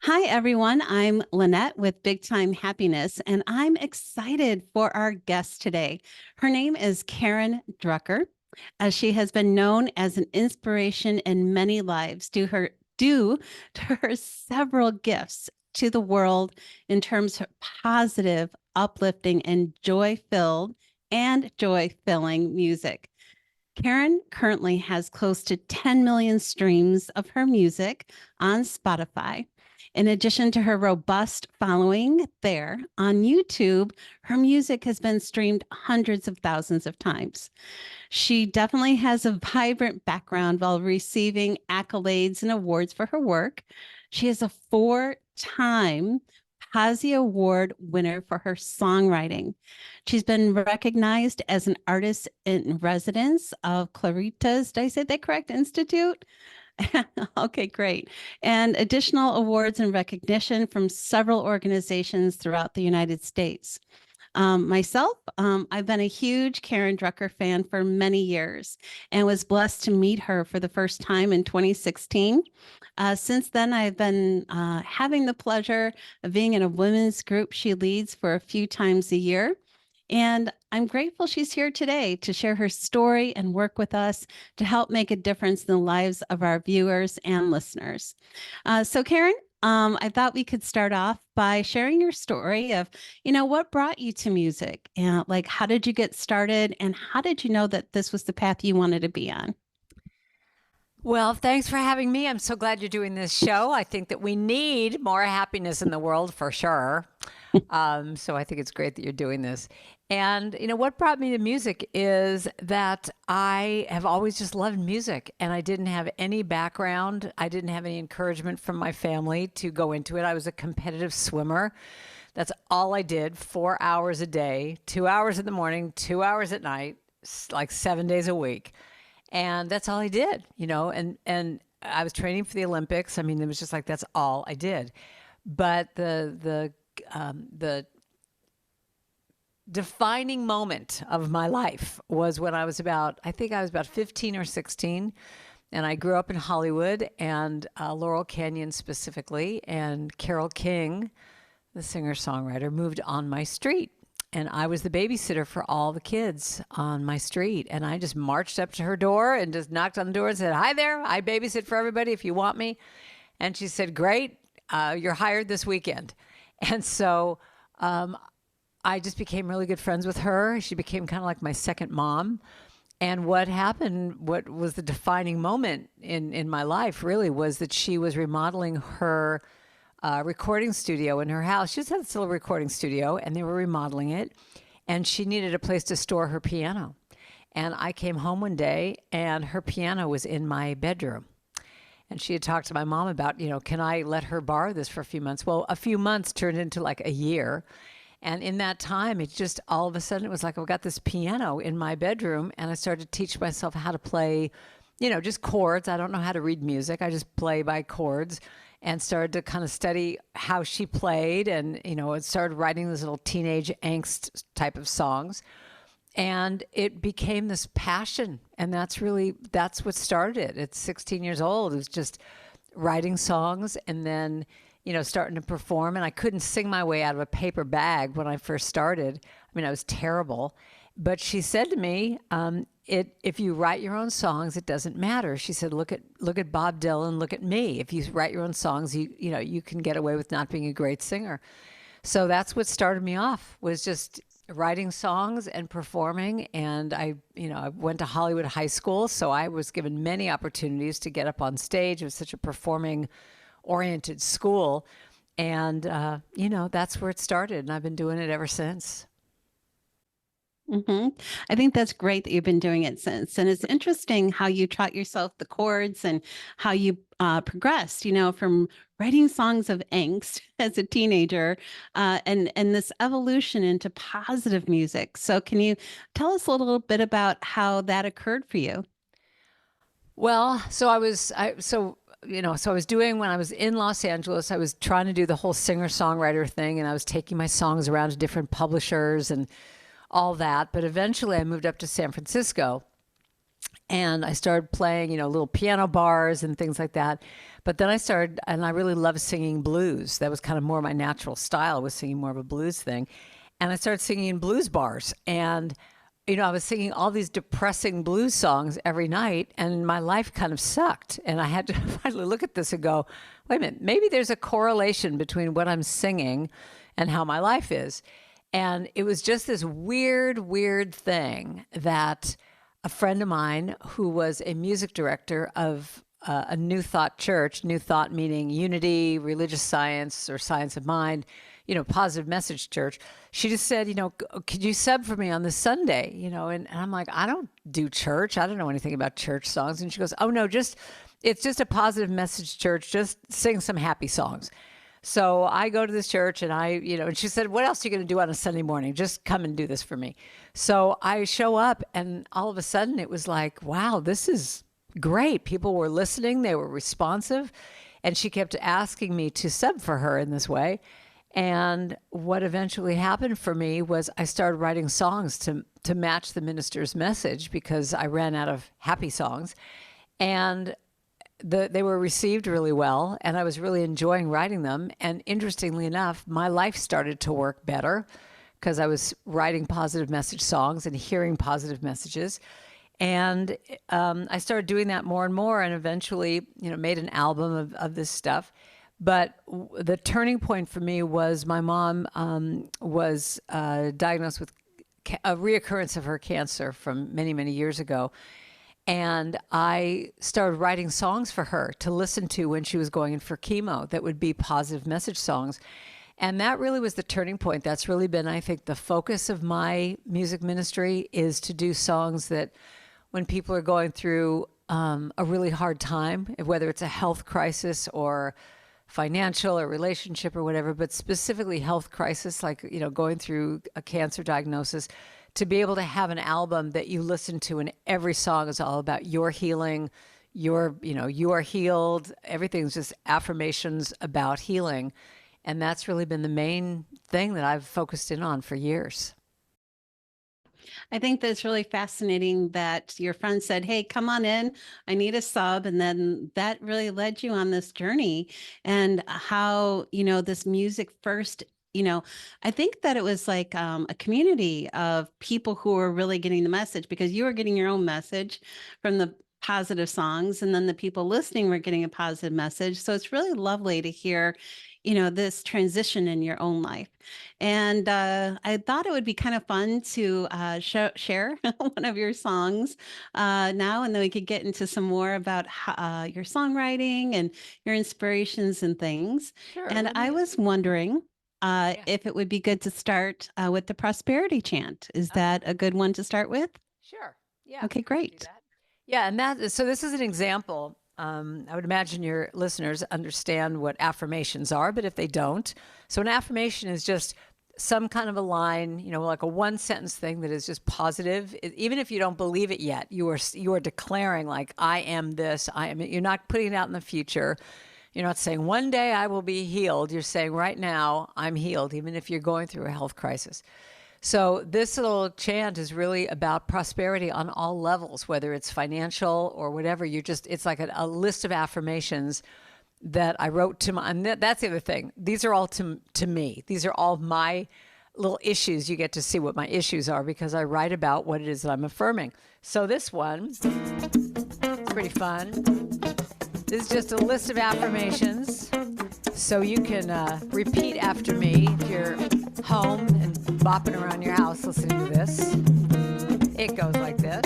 Hi, everyone. I'm Lynette with Big Time Happiness, and I'm excited for our guest today. Her name is Karen Drucker. She has been known as an inspiration in many lives due to her several gifts to the world in terms of positive, uplifting, and joy-filled and joy-filling music. Karen currently has close to 10 million streams of her music on Spotify. In addition to her robust following there on YouTube, her music has been streamed hundreds of thousands of times. She definitely has a vibrant background while receiving accolades and awards for her work. She is a four-time Pazzi Award winner for her songwriting. She's been recognized as an artist in residence of Claritas, did I say that correct, Institute? Okay, great. And additional awards and recognition from several organizations throughout the United States. I've been a huge Karen Drucker fan for many years and was blessed to meet her for the first time in 2016. Since then, I've been having the pleasure of being in a women's group she leads for a few times a year. And I'm grateful she's here today to share her story and work with us to help make a difference in the lives of our viewers and listeners. Karen, I thought we could start off by sharing your story of, what brought you to music and like, how did you get started and how did you know that this was the path you wanted to be on? Well, thanks for having me. I'm so glad you're doing this show. I think that we need more happiness in the world for sure. So I think it's great that you're doing this. And, what brought me to music is that I have always just loved music and I didn't have any background. I didn't have any encouragement from my family to go into it. I was a competitive swimmer. That's all I did, 4 hours a day, 2 hours in the morning, 2 hours at night, like 7 days a week. And that's all I did, and I was training for the Olympics. I mean, it was just like, that's all I did. But the defining moment of my life was when I think I was about 15 or 16. And I grew up in Hollywood and Laurel Canyon specifically. And Carole King, the singer-songwriter, moved on my street. And I was the babysitter for all the kids on my street. And I just marched up to her door and just knocked on the door and said, "Hi there, I babysit for everybody if you want me." And she said, "Great, you're hired this weekend." And so I just became really good friends with her. She became kind of like my second mom. And what happened, what was the defining moment in my life really was that she was remodeling her recording studio in her house. She just had this little recording studio and they were remodeling it. And she needed a place to store her piano. And I came home one day and her piano was in my bedroom. And she had talked to my mom about, can I let her borrow this for a few months? Well, a few months turned into like a year. And in that time, it just all of a sudden, it was like, I've got this piano in my bedroom. And I started to teach myself how to play, just chords. I don't know how to read music. I just play by chords. And started to kind of study how she played and, it started writing these little teenage angst type of songs. And it became this passion. And that's what started it. At 16 years old, it was just writing songs and then, starting to perform. And I couldn't sing my way out of a paper bag when I first started. I mean, I was terrible. But she said to me, if you write your own songs, it doesn't matter. She said, look at Bob Dylan, look at me. If you write your own songs, you can get away with not being a great singer. So that's what started me off, was just writing songs and performing. And I went to Hollywood High School, so I was given many opportunities to get up on stage. It was such a performing oriented school. And, that's where it started. And I've been doing it ever since. I think that's great that you've been doing it since. And it's interesting how you taught yourself the chords and how you progressed, from writing songs of angst as a teenager and this evolution into positive music. So can you tell us a little bit about how that occurred for you? Well, so I was doing, when I was in Los Angeles, I was trying to do the whole singer-songwriter thing, and I was taking my songs around to different publishers and all that. But eventually I moved up to San Francisco And I started playing, little piano bars and things like that. But then and I really loved singing blues. That was kind of more my natural style, was singing more of a blues thing. And I started singing in blues bars. And, I was singing all these depressing blues songs every night, and my life kind of sucked. And I had to finally look at this and go, wait a minute, maybe there's a correlation between what I'm singing and how my life is. And it was just this weird thing that a friend of mine who was a music director of a New Thought church, New Thought meaning unity, religious science, or science of mind, positive message church. She just said, could you sub for me on this Sunday? And I'm like, I don't do church. I don't know anything about church songs. And she goes, oh no, it's just a positive message church. Just sing some happy songs. So I go to this church and and she said, what else are you going to do on a Sunday morning? Just come and do this for me. So I show up, and all of a sudden it was like, wow, this is great. People were listening. They were responsive. And she kept asking me to sub for her in this way. And what eventually happened for me was I started writing songs to match the minister's message, because I ran out of happy songs. And they were received really well, and I was really enjoying writing them. And interestingly enough, my life started to work better because I was writing positive message songs and hearing positive messages. And I started doing that more and more, and eventually, made an album of this stuff. But the turning point for me was my mom was diagnosed with a reoccurrence of her cancer from many, many years ago. And I started writing songs for her to listen to when she was going in for chemo that would be positive message songs. And that really was the turning point. That's really been, I think, the focus of my music ministry, is to do songs that when people are going through a really hard time, whether it's a health crisis or financial or relationship or whatever, but specifically health crisis, like, going through a cancer diagnosis, to be able to have an album that you listen to and every song is all about your healing, you are healed. Everything's just affirmations about healing. And that's really been the main thing that I've focused in on for years. I think that's really fascinating that your friend said, hey, come on in, I need a sub. And then that really led you on this journey, and how, this music first, I think that it was like a community of people who were really getting the message, because you were getting your own message from the positive songs, and then the people listening were getting a positive message. So it's really lovely to hear, this transition in your own life. And I thought it would be kind of fun to share one of your songs now, and then we could get into some more about your songwriting and your inspirations and things. Sure. And I was wondering Yeah. if it would be good to start with the prosperity chant. Is that a good one to start with? Sure. Yeah. Okay, great. Yeah, and so this is an example. I would imagine your listeners understand what affirmations are, but if they don't, so an affirmation is just some kind of a line, like a one sentence thing that is just positive. Even if you don't believe it yet, you are declaring, like, I am this, I am. You're not putting it out in the future. You're not saying one day I will be healed. You're saying right now I'm healed, even if you're going through a health crisis. So this little chant is really about prosperity on all levels, whether it's financial or whatever. It's like a list of affirmations that I wrote to and that's the other thing. These are all to me. These are all my little issues. You get to see what my issues are because I write about what it is that I'm affirming. So this one is pretty fun. This is just a list of affirmations. So you can repeat after me if you're home and bopping around your house listening to this. It goes like this.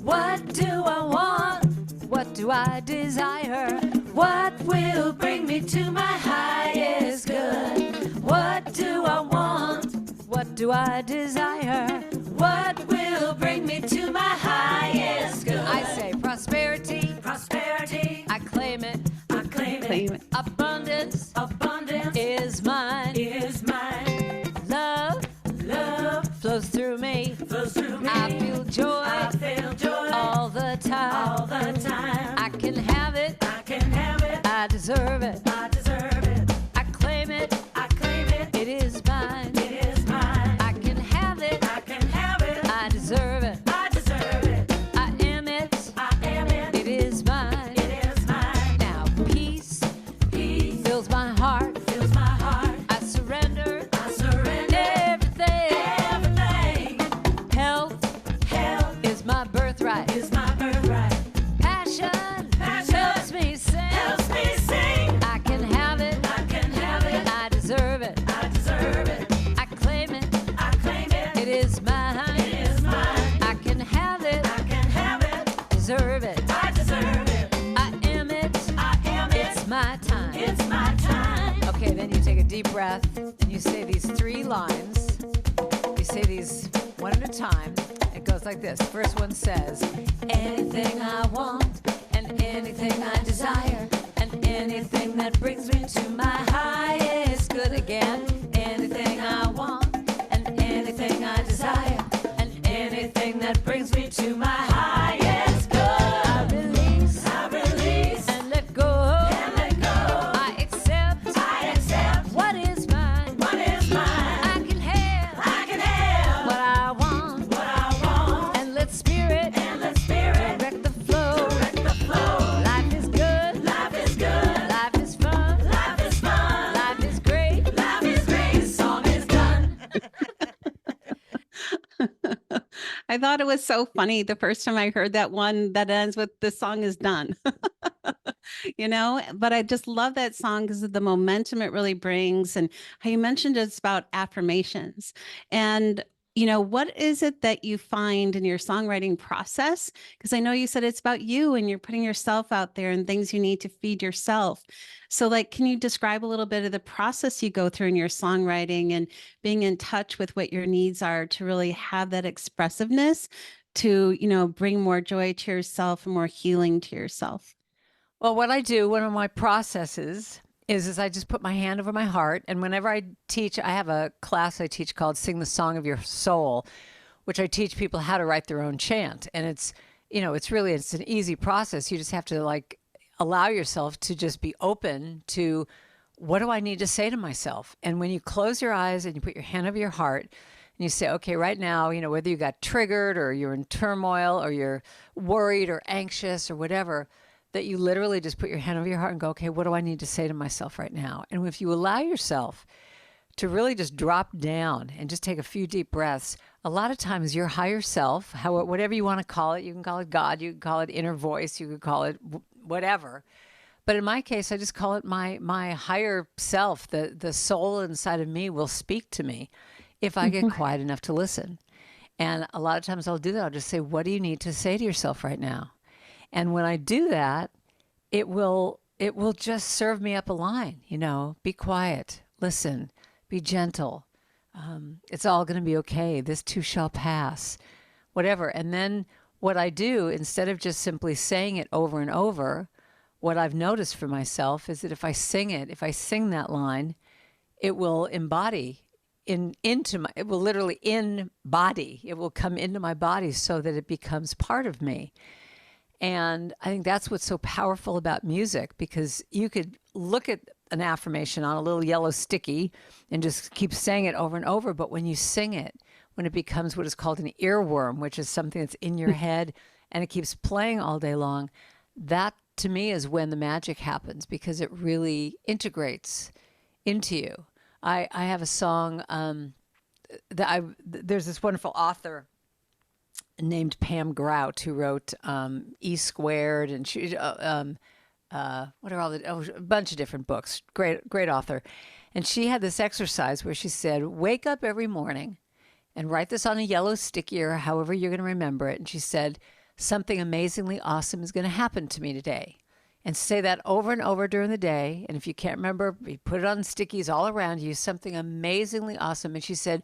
What do I want? What do I desire? What will bring me to my highest good? What do I want? What do I desire? What will bring me to my highest good? I say prosperity, prosperity. I claim it. Claim it. Abundance, abundance is mine, is mine. Love, love flows through me, flows through me. I feel joy, all the time, all the time. I can have it, I deserve it, I deserve it. I claim it, it is mine, it is mine. I can have it, I deserve it, I deserve my time. It's my time. Okay, then you take a deep breath and you say these 3 lines. You say these one at a time. It goes like this. First one says, anything I want and anything I desire and anything that brings me to my highest good again. Anything I want and anything I desire and anything that brings me to my highest good. I release and let go. I accept what is mine. I can have what I want. And let spirit direct the flow. Life is good. Life is fun. Life is great. This song is done. I thought it was so funny the first time I heard that one that ends with "the song is done." But I just love that song because of the momentum it really brings, and how you mentioned it's about affirmations. And what is it that you find in your songwriting process? Because I know you said it's about you and you're putting yourself out there and things you need to feed yourself. So, like, can you describe a little bit of the process you go through in your songwriting and being in touch with what your needs are to really have that expressiveness to, bring more joy to yourself and more healing to yourself? Well, what I do, one of my processes is I just put my hand over my heart. And whenever I teach, I have a class I teach called Sing the Song of Your Soul, which I teach people how to write their own chant. And it's an easy process. You just have to allow yourself to just be open to, what do I need to say to myself? And when you close your eyes and you put your hand over your heart and you say, okay, right now, whether you got triggered or you're in turmoil or you're worried or anxious or whatever, that you literally just put your hand over your heart and go, okay, what do I need to say to myself right now? And if you allow yourself to really just drop down and just take a few deep breaths, a lot of times your higher self, whatever you want to call it, you can call it God, you can call it inner voice, you can call it whatever. But in my case, I just call it my higher self. The soul inside of me will speak to me if I get quiet enough to listen. And a lot of times I'll do that. I'll just say, what do you need to say to yourself right now? And when I do that, it will just serve me up a line, be quiet, listen, be gentle. It's all going to be okay. This too shall pass, whatever. And then what I do, instead of just simply saying it over and over, what I've noticed for myself is that if I sing that line, it will embody it will literally embody, it will come into my body so that it becomes part of me. And I think that's what's so powerful about music, because you could look at an affirmation on a little yellow sticky and just keep saying it over and over. But when you sing it, when it becomes what is called an earworm, which is something that's in your head and it keeps playing all day long, that to me is when the magic happens, because it really integrates into you. I have a song there's this wonderful author named Pam Grout who wrote E Squared, and she what are all the a bunch of different books. Great author. And she had this exercise where she said, wake up every morning and write this on a yellow sticky or however you're going to remember it. And she said, something amazingly awesome is going to happen to me today. And say that over and over during the day. And if you can't remember, you put it on stickies all around you, something amazingly awesome. And she said,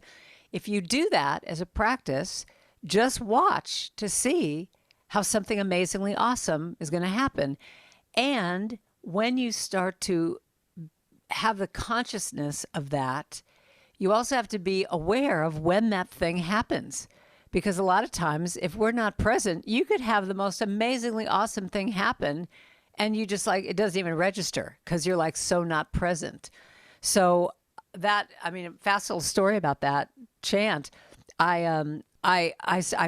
if you do that as a practice, just watch to see how something amazingly awesome is going to happen. And when you start to have the consciousness of that, you also have to be aware of when that thing happens. Because a lot of times, if we're not present, you could have the most amazingly awesome thing happen, and you just it doesn't even register because you're so not present. So fast little story about that chant. I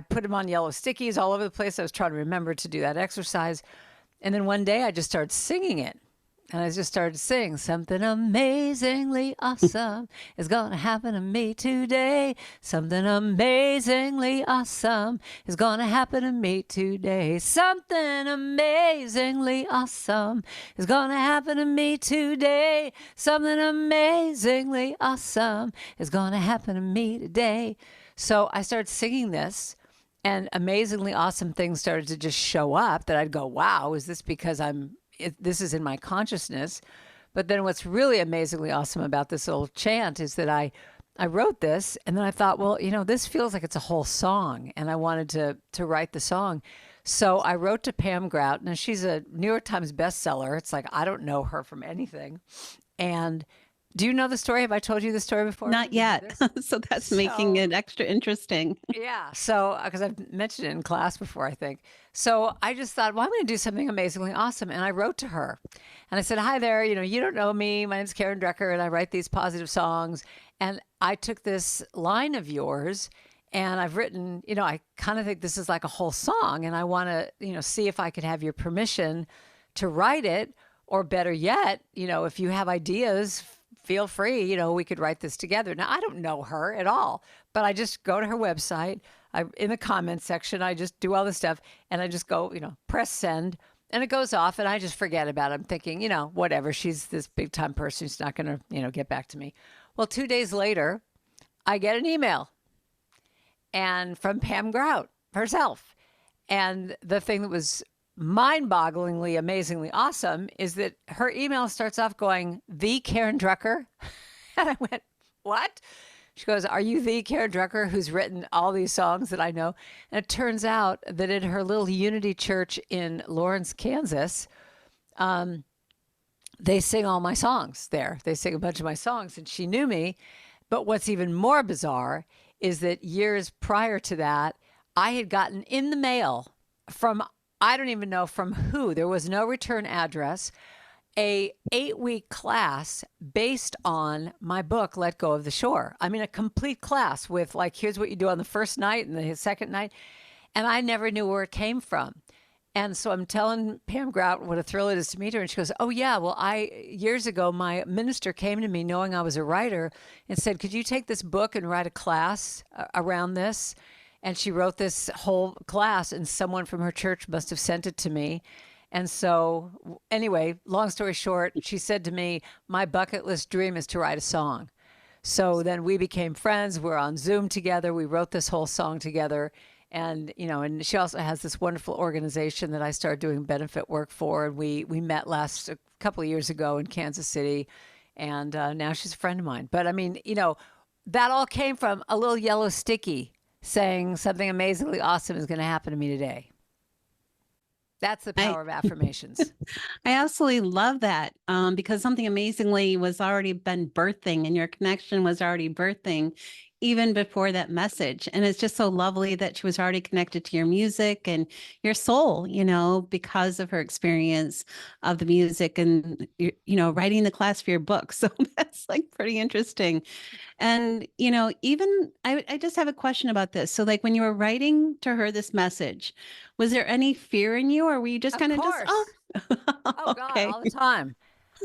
put them on yellow stickies all over the place. I was trying to remember to do that exercise. And then one day I just started singing it. And I just started singing, something amazingly awesome is going to happen to me today. Something amazingly awesome is going to happen to me today. Something amazingly awesome is going to happen to me today. Something amazingly awesome is going to happen to me today. So I started singing this, and amazingly awesome things started to just show up that I'd go, wow, is this because I'm this is in my consciousness. But then what's really amazingly awesome about this little chant is that I wrote this, and then I thought, well, this feels like it's a whole song, and I wanted to write the song. So I wrote to Pam Grout, and she's a New York Times bestseller. It's like I don't know her from anything. And do you know the story? Have I told you the story before? Not yet. So that's making it extra interesting. Yeah. So, because I've mentioned it in class before, I think. So I just thought, well, I'm going to do something amazingly awesome. And I wrote to her and I said, hi there. You don't know me. My name's Karen Drucker and I write these positive songs. And I took this line of yours and I've written, I kind of think this is like a whole song. And I want to, see if I could have your permission to write it. Or better yet, if you have ideas, feel free, we could write this together. Now, I don't know her at all, but I just go to her website. In the comments section, I just do all this stuff and I just go, press send and it goes off and I just forget about it. I'm thinking, whatever, she's this big time person who's not going to, get back to me. Well, 2 days later, I get an email and from Pam Grout herself. And the thing that was mind-bogglingly, amazingly awesome is that her email starts off going, the Karen Drucker. And I went, what? She goes, are you the Karen Drucker who's written all these songs that I know? And it turns out that in her little Unity church in Lawrence, Kansas, they sing all my songs there. They sing a bunch of my songs and she knew me. But what's even more bizarre is that years prior to that, I had gotten in the mail from I don't even know from who. There was no return address. A 8-week class based on my book, Let Go of the Shore. I mean, a complete class with like, here's what you do on the first night and the second night. And I never knew where it came from. And so I'm telling Pam Grout what a thrill it is to meet her. And she goes, oh yeah, well, years ago, my minister came to me knowing I was a writer and said, could you take this book and write a class around this? And she wrote this whole class and someone from her church must have sent it to me. And so anyway, long story short, she said to me, my bucket list dream is to write a song. So then we became friends. We're on Zoom together. We wrote this whole song together. And, and she also has this wonderful organization that I started doing benefit work for. And we met a couple of years ago in Kansas City. And now she's a friend of mine. But I mean, that all came from a little yellow sticky saying something amazingly awesome is going to happen to me today. That's the power of affirmations. I absolutely love that because something amazingly was already been birthing and your connection was already birthing even before that message. And it's just so lovely that she was already connected to your music and your soul, because of her experience of the music and, writing the class for your book. So that's like pretty interesting. And, even I just have a question about this. So like when you were writing to her this message, was there any fear in you or were you just kind of just, oh God, okay. all the time.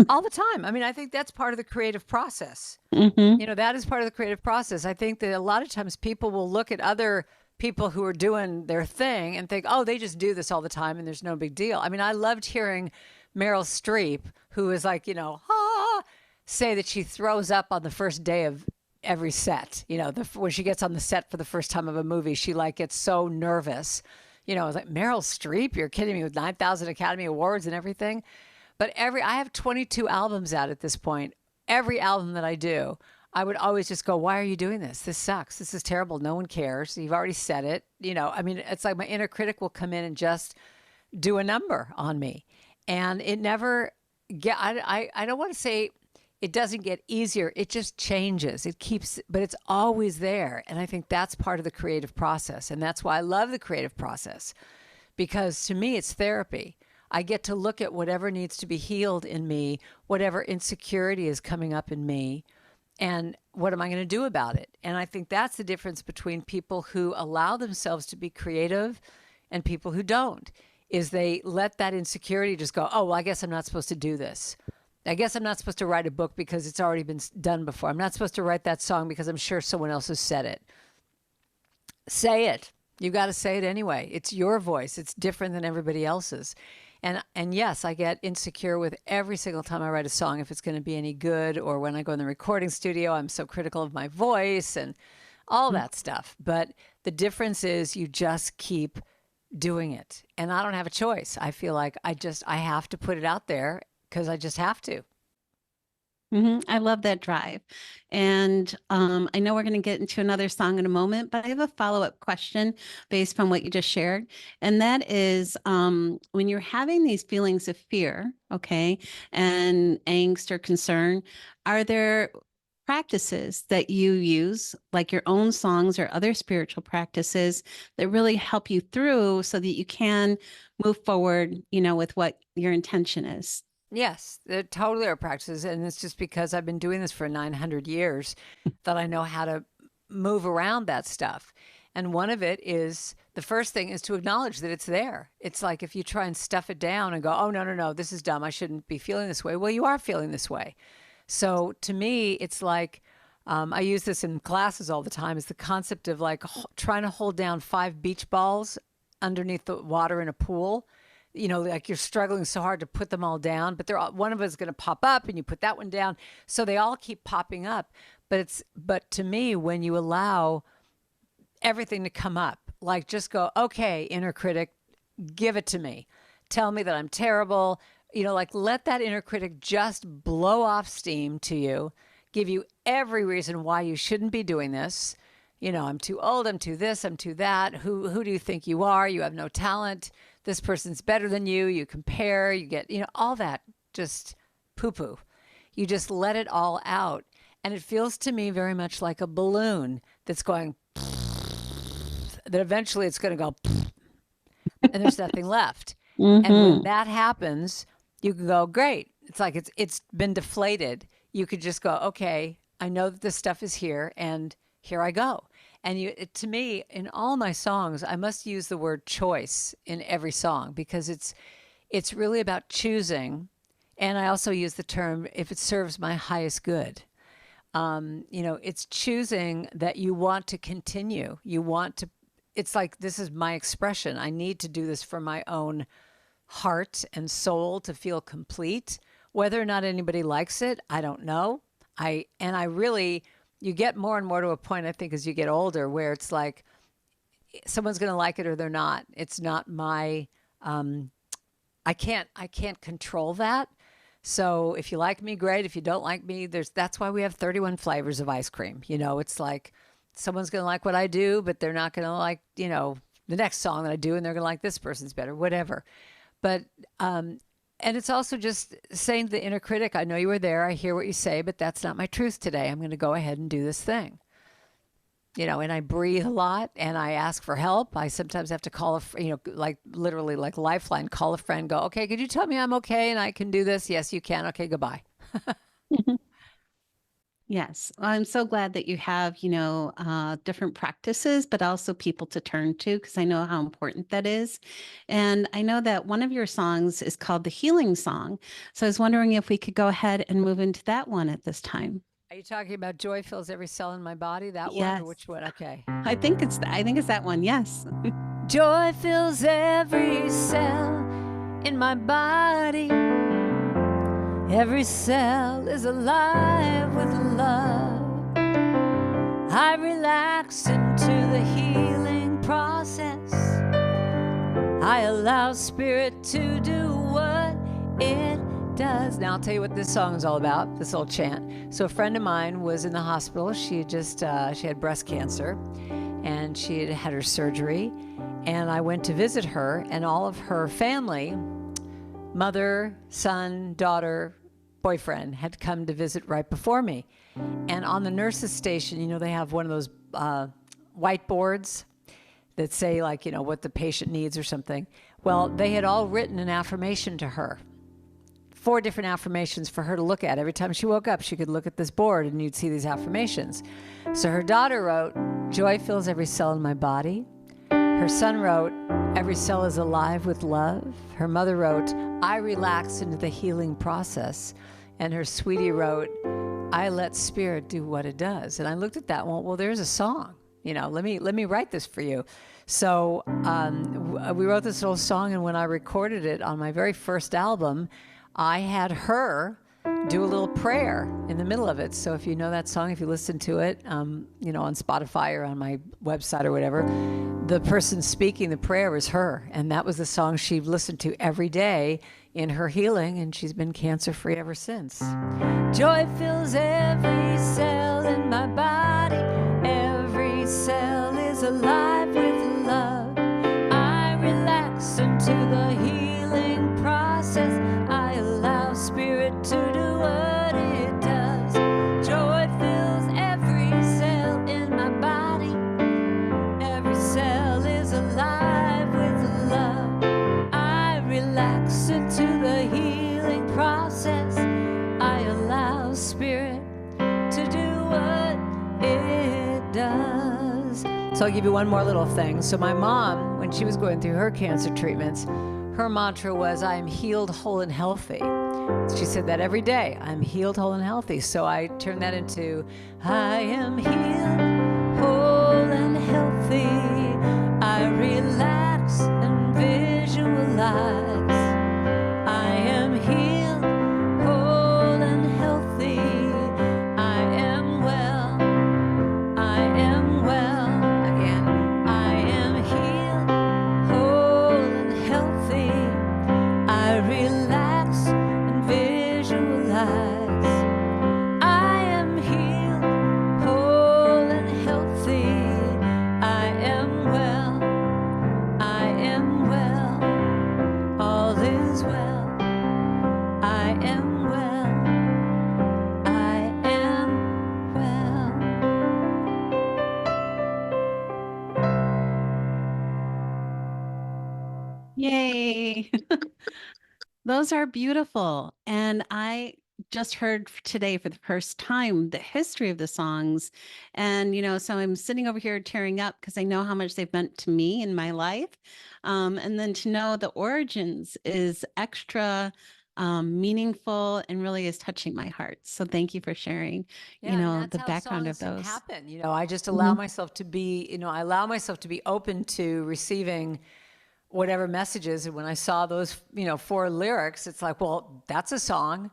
All the time. I mean, I think that's part of the creative process. Mm-hmm. That is part of the creative process. I think that a lot of times people will look at other people who are doing their thing and think, oh, they just do this all the time and there's no big deal. I mean, I loved hearing Meryl Streep, who is like, say that she throws up on the first day of every set. When she gets on the set for the first time of a movie, she like gets so nervous. I was like, Meryl Streep, you're kidding me, with 9,000 Academy Awards and everything. But I have 22 albums out at this point. Every album that I do, I would always just go, why are you doing this? This sucks. This is terrible. No one cares. You've already said it. I mean, it's like my inner critic will come in and just do a number on me. And it never I don't want to say it doesn't get easier. It just changes. But it's always there. And I think that's part of the creative process. And that's why I love the creative process, because to me, it's therapy. I get to look at whatever needs to be healed in me, whatever insecurity is coming up in me, and what am I going to do about it? And I think that's the difference between people who allow themselves to be creative and people who don't, is they let that insecurity just go, oh, well, I guess I'm not supposed to do this. I guess I'm not supposed to write a book because it's already been done before. I'm not supposed to write that song because I'm sure someone else has said it. Say it. You've got to say it anyway. It's your voice. It's different than everybody else's. And yes, I get insecure with every single time I write a song, if it's going to be any good, or when I go in the recording studio, I'm so critical of my voice and all that stuff. But the difference is you just keep doing it. And I don't have a choice. I feel like I have to put it out there because I just have to. I love that drive. And I know we're going to get into another song in a moment, but I have a follow-up question based on what you just shared. And that is when you're having these feelings of fear, okay, and angst or concern, are there practices that you use, like your own songs or other spiritual practices that really help you through so that you can move forward, with what your intention is? Yes, there totally are practices. And it's just because I've been doing this for 900 years that I know how to move around that stuff. And one of it is the first thing is to acknowledge that it's there. It's like if you try and stuff it down and go, oh, no, no, no, this is dumb. I shouldn't be feeling this way. Well, you are feeling this way. So to me, it's like I use this in classes all the time is the concept of like trying to hold down 5 beach balls underneath the water in a pool. Like you're struggling so hard to put them all down, but one of us is going to pop up and you put that one down. So they all keep popping up. But to me, when you allow everything to come up, like just go, okay, inner critic, give it to me. Tell me that I'm terrible. Like let that inner critic just blow off steam to you, give you every reason why you shouldn't be doing this. I'm too old, I'm too this, I'm too that. Who do you think you are? You have no talent. This person's better than you. You compare, you get, all that just poo-poo. You just let it all out. And it feels to me very much like a balloon that's going, that eventually it's going to go, and there's nothing left. And when that happens, you can go, great. It's like it's been deflated. You could just go, okay, I know that this stuff is here, and here I go. And to me, in all my songs, I must use the word choice in every song because it's really about choosing. And I also use the term if it serves my highest good. It's choosing that you want to continue. It's like, this is my expression. I need to do this for my own heart and soul to feel complete. Whether or not anybody likes it, I don't know. You get more and more to a point, I think, as you get older, where it's like someone's going to like it or they're not. It's not my, I can't control that. So if you like me, great. If you don't like me, that's why we have 31 flavors of ice cream. It's like someone's going to like what I do, but they're not going to like, the next song that I do, and they're going to like this person's better, whatever. But, and it's also just saying to the inner critic, I know you were there. I hear what you say, but that's not my truth today. I'm going to go ahead and do this thing. And I breathe a lot and I ask for help. I sometimes have to call like literally like Lifeline, call a friend, go, okay, could you tell me I'm okay and I can do this? Yes, you can. Okay, goodbye. Yes. Well, I'm so glad that you have, different practices, but also people to turn to because I know how important that is. And I know that one of your songs is called the Healing Song. So I was wondering if we could go ahead and move into that one at this time. Are you talking about joy fills every cell in my body? That one Yes. or which one? Okay. I think it's that one. Yes. Joy fills every cell in my body. Every cell is alive with love. I relax into the healing process. I allow spirit to do what it does. Now I'll tell you what this song is all about, this old chant. So a friend of mine was in the hospital. She had breast cancer and she had had her surgery. And I went to visit her and all of her family, mother, son, daughter, boyfriend had come to visit right before me. And on the nurse's station, they have one of those whiteboards that say like, what the patient needs or something. Well, they had all written an affirmation to her. 4 different affirmations for her to look at. Every time she woke up, she could look at this board and you'd see these affirmations. So her daughter wrote, joy fills every cell in my body. Her son wrote, every cell is alive with love. Her mother wrote, I relax into the healing process. And her sweetie wrote, I let spirit do what it does. And I looked at that one, well, there's a song. Let me write this for you. So we wrote this little song, and when I recorded it on my very first album, I had her do a little prayer in the middle of it. So if you know that song, if you listen to it, you know, on Spotify or on my website or whatever, the person speaking the prayer is her. And that was the song she listened to every day in her healing, and she's been cancer-free ever since. Joy fills every cell in my body. Every cell is alive with love. I relax into the healing process. I allow spirit to do what it does. Joy fills every cell in my body. Every cell is alive with love. I relax into the healing process. I allow spirit to do what it does. So I'll give you one more little thing. So my mom, when she was going through her cancer treatments, her mantra was, I am healed, whole, and healthy. She said that every day. I'm healed, whole, and healthy. So I turned that into, I am healed, whole, and healthy. I relax and visualize. I am healed, whole, and healthy. I am well. I am well. Again, I am healed, whole, and healthy. I relax and visualize. I am healed, whole, and healthy. I am well. I am well. All is well. I am well. I am well. Yay. Those are beautiful. And I just heard today for the first time the history of the songs. And, so I'm sitting over here tearing up because I know how much they've meant to me in my life. And then to know the origins is extra meaningful and really is touching my heart. So thank you for sharing, Yeah, and that's the how background of songs those. happen. I just allow myself to be, I allow myself to be open to receiving whatever messages. And when I saw those, 4 lyrics, it's like, well, that's a song.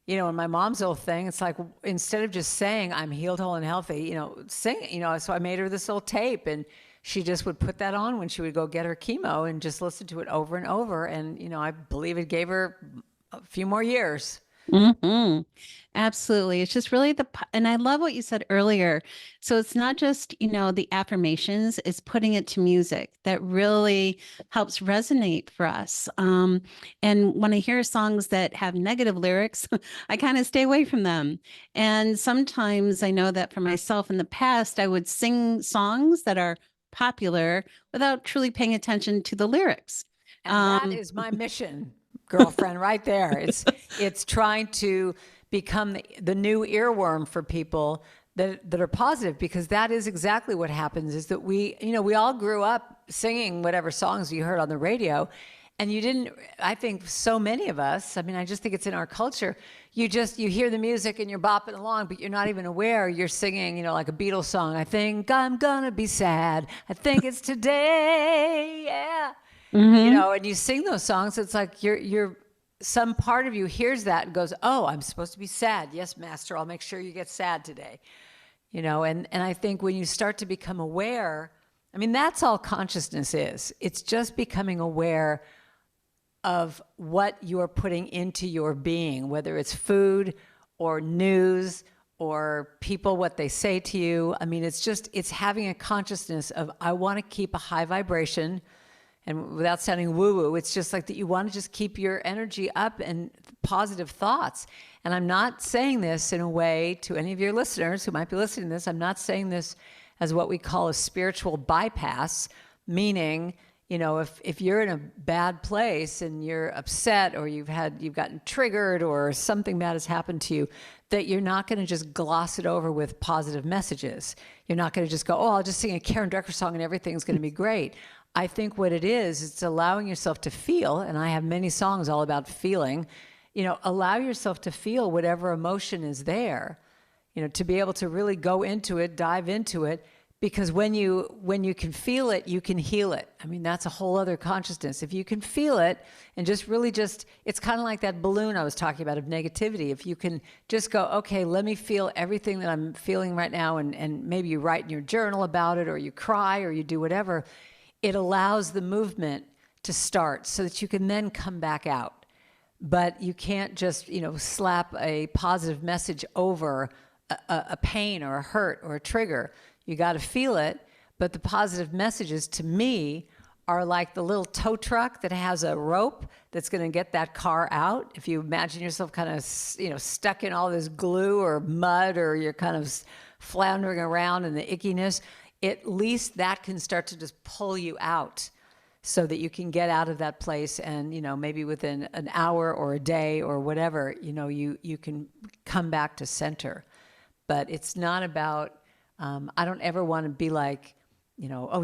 And my mom's old thing, it's like, instead of just saying I'm healed, whole, and healthy, sing it, so I made her this little tape, and she just would put that on when she would go get her chemo and just listen to it over and over. And, I believe it gave her a few more years. Mm-hmm. Absolutely. It's just really and I love what you said earlier. So it's not just, the affirmations, it's putting it to music that really helps resonate for us. And when I hear songs that have negative lyrics, I kind of stay away from them. And sometimes I know that for myself in the past, I would sing songs that are popular without truly paying attention to the lyrics. And that is my mission, girlfriend, right there. It's trying to become the new earworm for people that are positive, because that is exactly what happens, is that we all grew up singing whatever songs you heard on the radio, and you didn't, I think so many of us, I just think it's in our culture, you hear the music and you're bopping along, but you're not even aware you're singing, like a Beatles song. I think I'm gonna be sad. I think it's today. Yeah. And you sing those songs, it's like you're some part of you hears that and goes, oh, I'm supposed to be sad. Yes, master, I'll make sure you get sad today. And I think when you start to become aware, that's all consciousness is. It's just becoming aware of what you're putting into your being, whether it's food or news or people, what they say to you. It's having a consciousness of, I want to keep a high vibration. And without sounding woo-woo, it's just like that you want to just keep your energy up and positive thoughts. And I'm not saying this in a way to any of your listeners who might be listening to this. I'm not saying this as what we call a spiritual bypass, meaning, if you're in a bad place and you're upset, or you've gotten triggered, or something bad has happened to you, that you're not going to just gloss it over with positive messages. You're not going to just go, oh, I'll just sing a Karen Drucker song and everything's going to be great. I think what it is, it's allowing yourself to feel, and I have many songs all about feeling, allow yourself to feel whatever emotion is there, to be able to really go into it, dive into it, because when you can feel it, you can heal it. I mean, that's a whole other consciousness. If you can feel it and just really just, it's kind of like that balloon I was talking about of negativity. If you can just go, okay, let me feel everything that I'm feeling right now, and maybe you write in your journal about it, or you cry, or you do whatever, it allows the movement to start so that you can then come back out. But you can't just, slap a positive message over a pain or a hurt or a trigger. You got to feel it. But the positive messages to me are like the little tow truck that has a rope that's going to get that car out. If you imagine yourself kind of, stuck in all this glue or mud, or you're kind of floundering around in the ickiness, at least that can start to just pull you out so that you can get out of that place. And, maybe within an hour or a day or whatever, you can come back to center. But it's not about, I don't ever want to be like,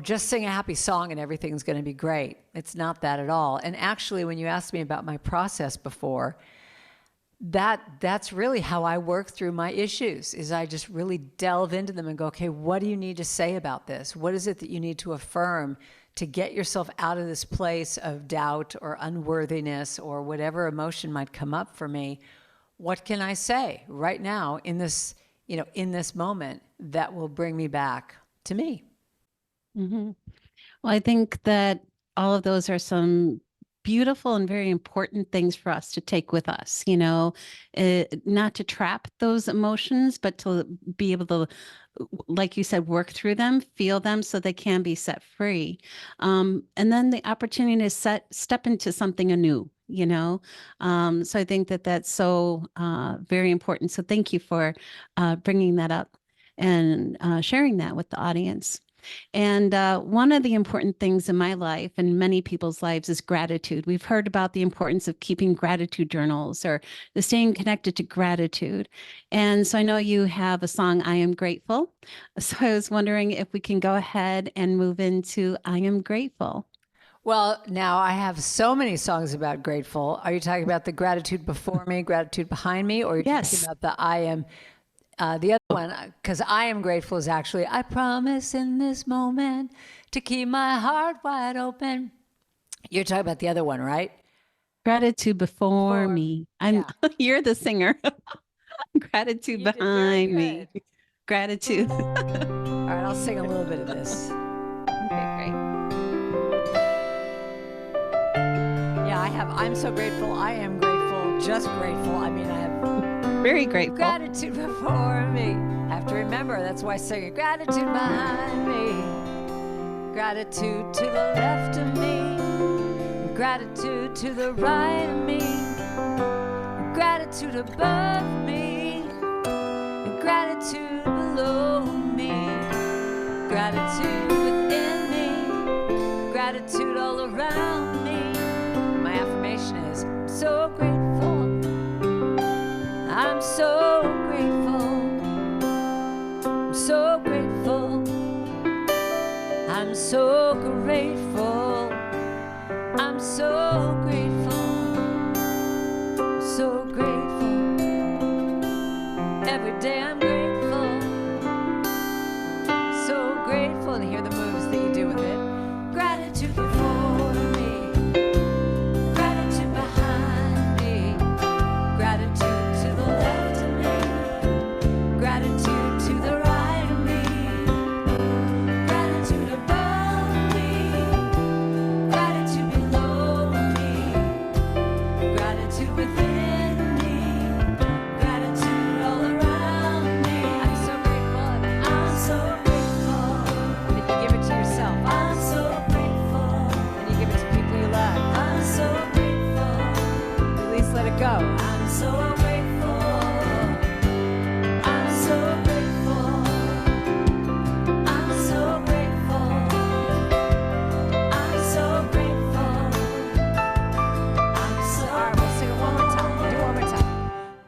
just sing a happy song and everything's going to be great. It's not that at all. And actually, when you asked me about my process before, that's really how I work through my issues, is I just really delve into them and go, okay, what do you need to say about this? What is it that you need to affirm to get yourself out of this place of doubt or unworthiness or whatever emotion might come up for me? What can I say right now in this, in this moment that will bring me back to me? Mm-hmm. Well, I think that all of those are some beautiful and very important things for us to take with us, not to trap those emotions, but to be able to, like you said, work through them, feel them so they can be set free. And then the opportunity to step into something anew, so I think that that's so very important. So thank you for bringing that up and sharing that with the audience. And one of the important things in my life and many people's lives is gratitude. We've heard about the importance of keeping gratitude journals or the staying connected to gratitude. And so I know you have a song, I Am Grateful. So I was wondering if we can go ahead and move into I Am Grateful. Well, now I have so many songs about grateful. Are you talking about the gratitude before me, gratitude behind me, or are you talking about the I am? The other one, because I am grateful, is actually, I promise in this moment to keep my heart wide open. You're talking about the other one, right? Gratitude before me. You're the singer. Gratitude behind me. Gratitude. All right, I'll sing a little bit of this. Okay, great. Yeah, I'm so grateful. I am grateful. Just grateful. I mean, I have very grateful. Gratitude before me. I have to remember, that's why I sing it. Gratitude behind me. Gratitude to the left of me. Gratitude to the right of me. Gratitude above me. Gratitude below me. Gratitude within me. Gratitude all around me. My affirmation is, I'm so grateful. I'm so grateful. I'm so grateful. I'm so grateful. I'm so grateful. I'm so grateful. Every day I'm grateful. I'm so grateful. And hear the moves that you do with it. Gratitude before me. Gratitude behind me. Gratitude.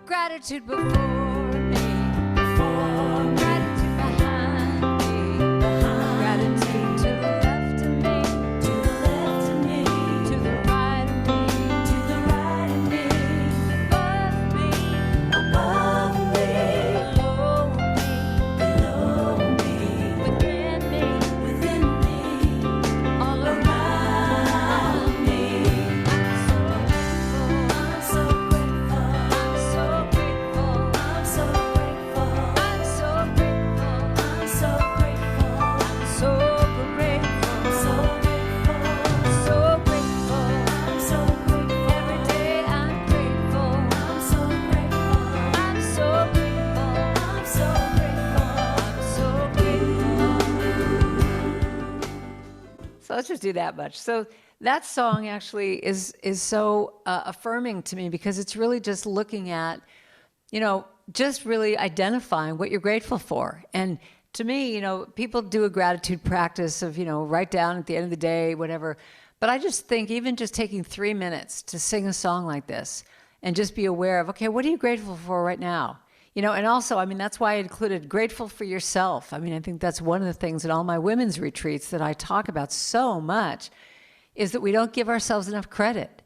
Gratitude before me, gratitude behind me, gratitude to the left of me, to the right of me, above me, below me, within just do that much. So that song actually is so affirming to me because it's really just looking at, just really identifying what you're grateful for. And to me, people do a gratitude practice of, write down at the end of the day, whatever. But I just think even just taking 3 minutes to sing a song like this and just be aware of, okay, what are you grateful for right now? And also, I mean, that's why I included grateful for yourself. I mean, I think that's one of the things at all my women's retreats that I talk about so much is that we don't give ourselves enough credit.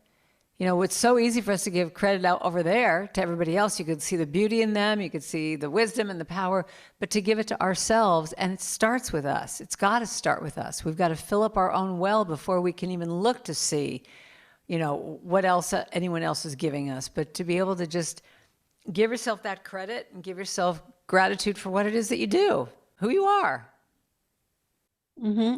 It's so easy for us to give credit out over there to everybody else. You could see the beauty in them. You could see the wisdom and the power, but to give it to ourselves, and it starts with us. It's got to start with us. We've got to fill up our own well before we can even look to see, what else anyone else is giving us. But to be able to just give yourself that credit and give yourself gratitude for what it is that you do, who you are.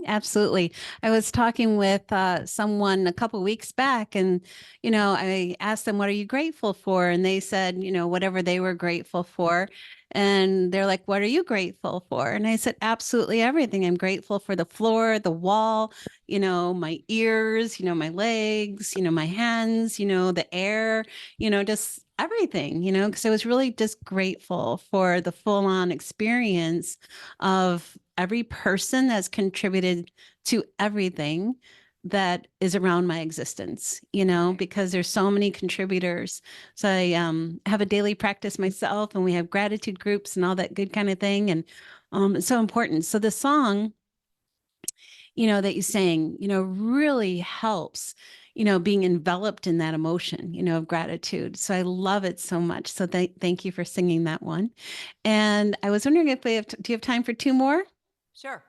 Absolutely. I was talking with someone a couple weeks back, and I asked them, "What are you grateful for?" And they said, whatever they were grateful for. And they're like, "What are you grateful for?" And I said, "Absolutely everything. I'm grateful for the floor, the wall, my ears, my legs, my hands, the air, just everything, because I was really just grateful for the full-on experience of every person that's contributed to everything that is around my existence, because there's so many contributors. So I have a daily practice myself, and we have gratitude groups and all that good kind of thing. And it's so important. So the song, that you sang, really helps, being enveloped in that emotion, of gratitude. So I love it so much. So thank you for singing that one. And I was wondering if do you have time for two more? Sure.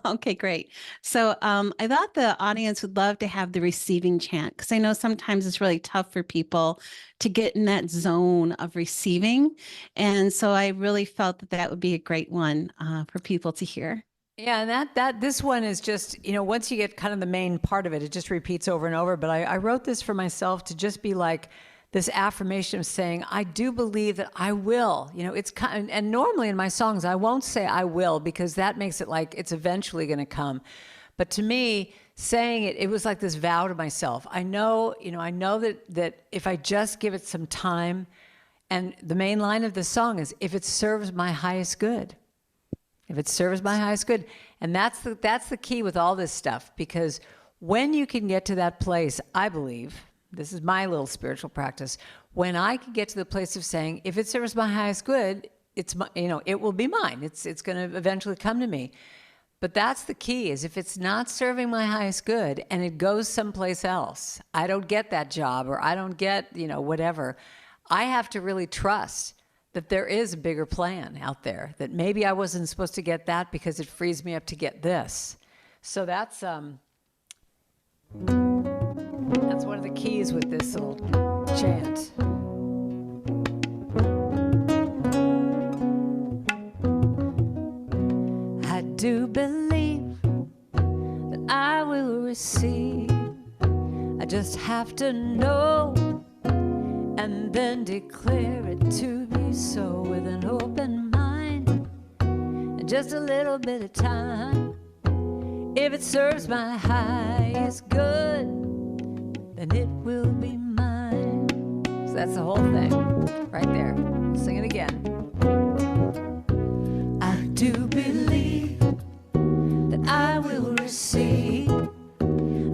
Okay, great. So I thought the audience would love to have the receiving chant, because I know sometimes it's really tough for people to get in that zone of receiving. And so I really felt that that would be a great one for people to hear. Yeah, and that this one is just, once you get kind of the main part of it, it just repeats over and over. But I wrote this for myself to just be like this affirmation of saying, I do believe that I will. It's kind of, and normally in my songs, I won't say I will, because that makes it like it's eventually going to come. But to me, saying it was like this vow to myself. I know that if I just give it some time, and the main line of the song is, if it serves my highest good. If it serves my highest good. And that's the key with all this stuff, because when you can get to that place, I believe, this is my little spiritual practice, when I can get to the place of saying, if it serves my highest good, it's my, it will be mine. It's going to eventually come to me. But that's the key, is if it's not serving my highest good and it goes someplace else, I don't get that job, or I don't get, whatever, I have to really trust that there is a bigger plan out there, that maybe I wasn't supposed to get that because it frees me up to get this. So that's one of the keys with this little chant. I do believe that I will receive. I just have to know, and then declare it to be so with an open mind and just a little bit of time. If it serves my highest good, then it will be mine. So that's the whole thing right there. Sing it again. I do believe that I will receive.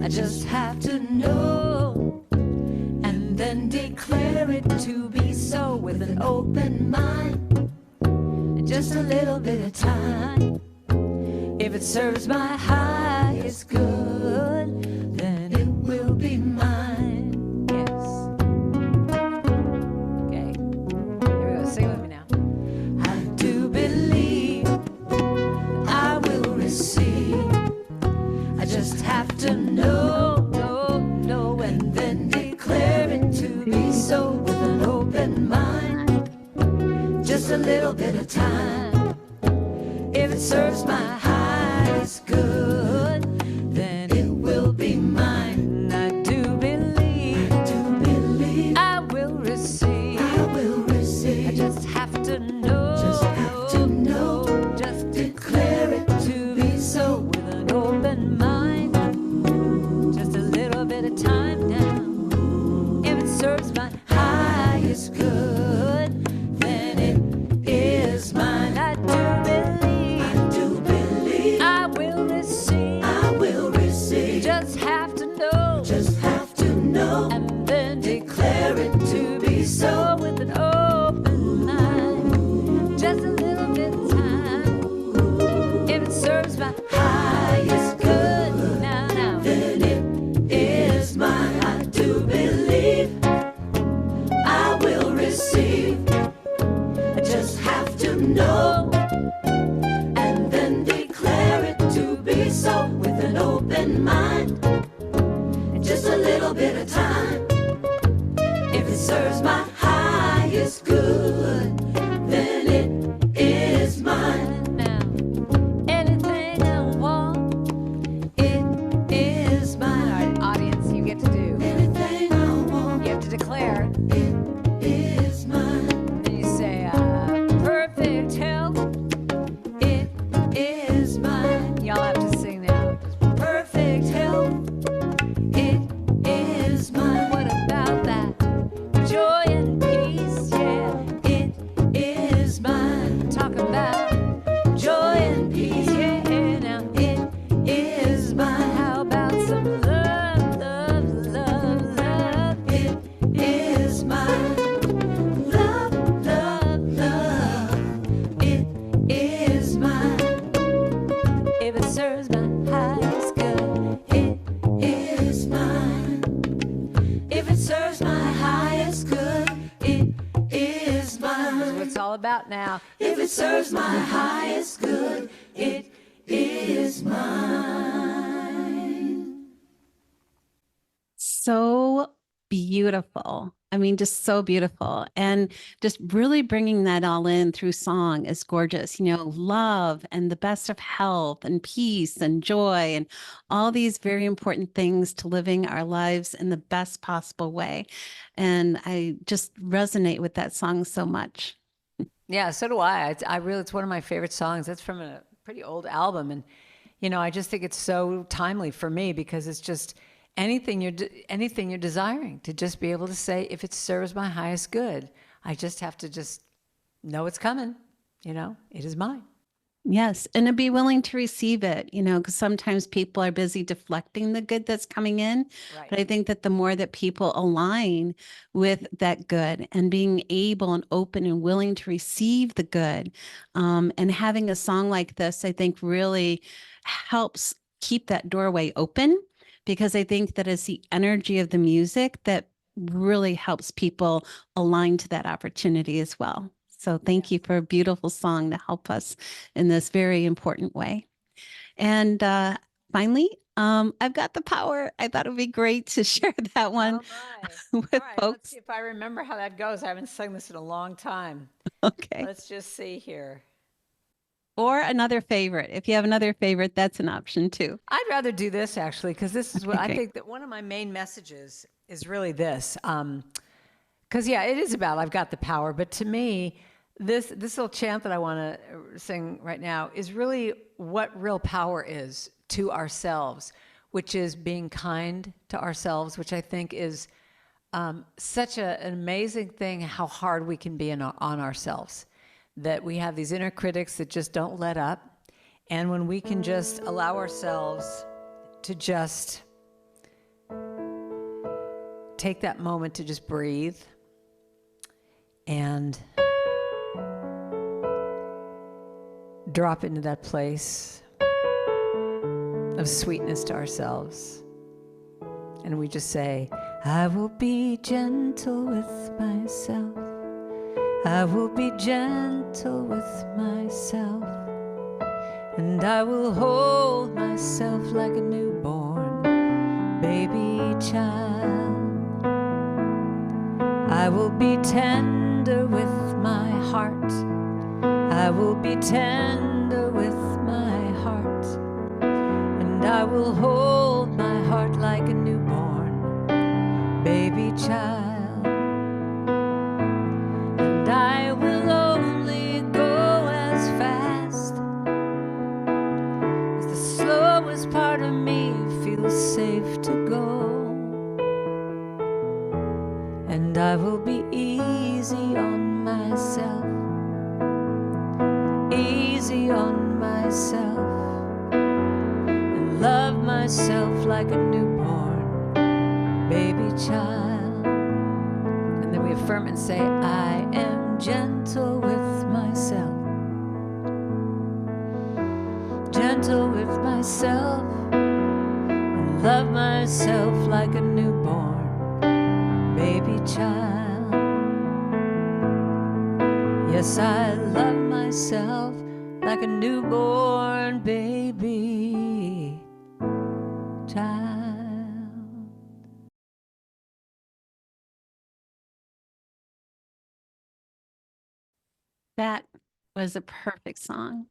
I just have to know, and then declare it to be so with an open mind and just a little bit of time. If it serves my highest good, then it will be mine. Yes. Okay. Here we go. Sing it with me now. I do believe I will receive. I just have to know, and then declare it to be so with an open mind. Just a little bit of time. If it serves my highest good, then it will be mine. I do believe I will receive. I just have to know, just declare it to be so with an open mind. know, and then declare it to be so with an open mind and just a little bit of time. If it serves my highest good, then it is mine. Now, anything I want, It is all mine. right, audience, you get to do. Anything I want, You have to declare. it is mine. Then you say, perfect health. It is mine. Y'all have to sing now. Perfect health. It is mine. What about that? Joy and peace, yeah. It is mine. Talk about Joy and peace. yeah. Now, It is mine. how about some love, love, love, love? It is mine. Love, love, love. It is mine. If it serves my highest good. It is mine. If it serves my highest good, it is That's mine. what it's all about now. If it serves my highest good, it is mine. So beautiful. I mean, just so beautiful. And just really bringing that all in through song is gorgeous. You know, love and the best of health and peace and joy and all these very important things to living our lives in the best possible way. And I just resonate with that song so much. Yeah, so do I. I really, it's one of my favorite songs. That's from a pretty old album, and I just think it's so timely for me because it's just anything you're desiring to just be able to say, if it serves my highest good, I just have to just know it's coming. It is mine. Yes, and to be willing to receive it, because sometimes people are busy deflecting the good that's coming in. But I Right. think that the more that people align with that good and being able and open and willing to receive the good, and having a song like this, I think really helps keep that doorway open because I think that it's the energy of the music that really helps people align to that opportunity as well. So thank you for a beautiful song to help us in this very important way. And finally, I've got the power. I thought it would be great to share that one Oh my. with All right, let's see folks. if I remember how that goes. I haven't sung this in a long time. Okay. Let's just see here. Or another favorite. If you have another favorite, that's an option too. I'd rather do this actually, because this is what I Okay. think that one of my main messages is really this. Because yeah, it is about I've got the power, but to me, this little chant that I want to sing right now is really what real power is to ourselves, which is being kind to ourselves, which I think is such an amazing thing. How hard we can be on ourselves, that we have these inner critics that just don't let up, and when we can just allow ourselves to just take that moment to just breathe and drop into that place of sweetness to ourselves. And we just say, I will be gentle with myself. I will be gentle with myself. And I will hold myself like a newborn baby child. I will be tender with my heart. I will be tender with my heart. And I will hold my heart like a newborn baby child. And I will only go as fast as the slowest part of me feels safe to go. And I will be easy on myself, easy on myself, and love myself like a newborn baby child. And then we affirm and say, I am gentle with myself, gentle with myself, and love myself like a newborn baby child. Yes, I love myself like a newborn baby child. That was a perfect song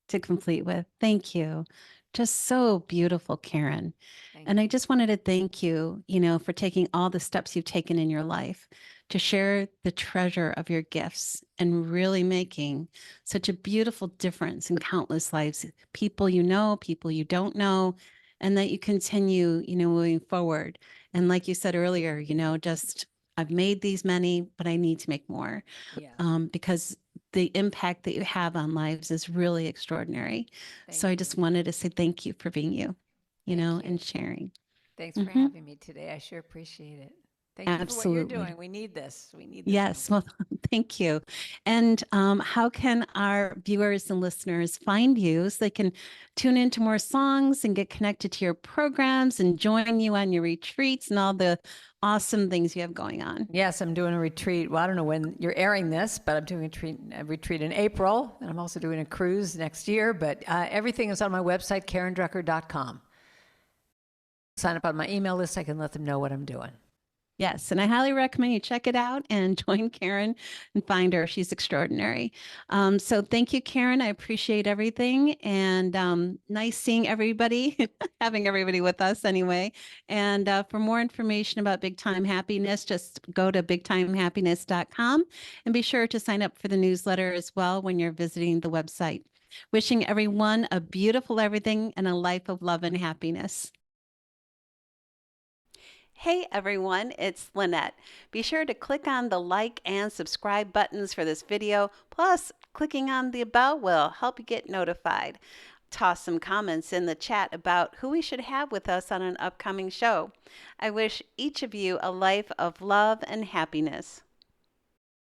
to complete with. Thank you. Just so beautiful, Karen. Thank And I you. just wanted to thank you, for taking all the steps you've taken in your life to share the treasure of your gifts and really making such a beautiful difference in countless lives, people you know, people you don't know, and that you continue, moving forward. And like you said earlier, just I've made these many, but I need to make more, Yeah. because the impact that you have on lives is really extraordinary. So Thank I you. just wanted to say thank you for being you, Thank you. and sharing. Thanks for Hmm. having me today. I sure appreciate it. Thank you for what you're Absolutely. doing. We need this. We need this Yes. movement. Well, thank you. And how can our viewers and listeners find you so they can tune into more songs and get connected to your programs and join you on your retreats and all the awesome things you have going on? Yes, I'm doing a retreat. Well, I don't know when you're airing this, but I'm doing a retreat in April, and I'm also doing a cruise next year. But everything is on my website, karendrucker.com. Sign up on my email list. I can let them know what I'm doing. Yes, and I highly recommend you check it out and join Karen and find her. She's extraordinary. So thank you, Karen. I appreciate everything, and nice seeing everybody, having everybody with us anyway. And for more information about Big Time Happiness, just go to bigtimehappiness.com and be sure to sign up for the newsletter as well when you're visiting the website. Wishing everyone a beautiful everything and a life of love and happiness. Hey everyone, it's Lynette. Be sure to click on the like and subscribe buttons for this video. Plus, clicking on the bell will help you get notified. Toss some comments in the chat about who we should have with us on an upcoming show. I wish each of you a life of love and happiness.